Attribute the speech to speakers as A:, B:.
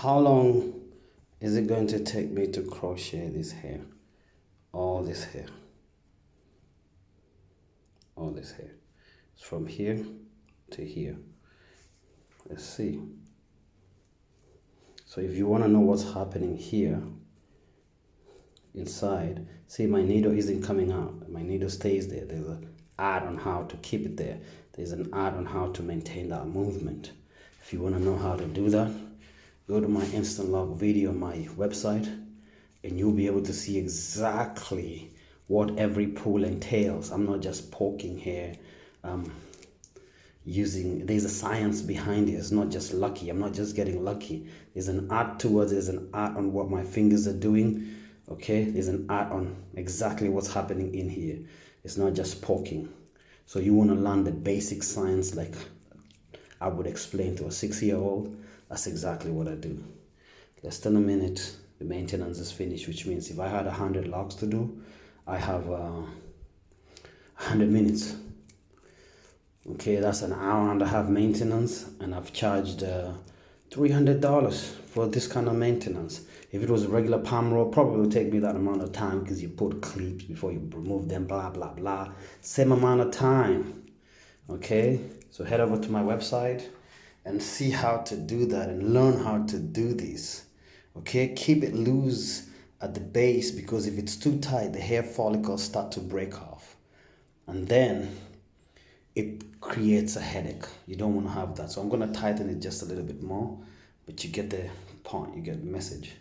A: how long is it going to take me to crochet this hair? All this hair. All this hair. It's from here to here. Let's see. So if you want to know what's happening here inside, see, my needle isn't coming out. My needle stays there. There's an art on how to keep it there. There's an art on how to maintain that movement. If you want to know how to do that, go to my instant log video on my website, and you'll be able to see exactly what every pull entails. I'm not just poking here. There's a science behind it. It's not just lucky. I'm not just getting lucky. There's an art towards it. There's an art on what my fingers are doing. Okay, there's an art on exactly what's happening in here. It's not just poking. So you want to learn the basic science like I would explain to a 6-year-old. That's exactly what I do. Less than a minute, the maintenance is finished, which means if I had 100 logs to do, I have 100 minutes. Okay, that's an hour and a half maintenance, and I've charged $300 for this kind of maintenance. If it was a regular palm roll, probably would take me that amount of time because you put clips before you remove them, blah, blah, blah. Same amount of time. Okay, so head over to my website and see how to do that and learn how to do this. Okay, keep it loose at the base, because if it's too tight, the hair follicles start to break off. And then it creates a headache. You don't want to have that. So I'm going to tighten it just a little bit more, but you get the point, you get the message.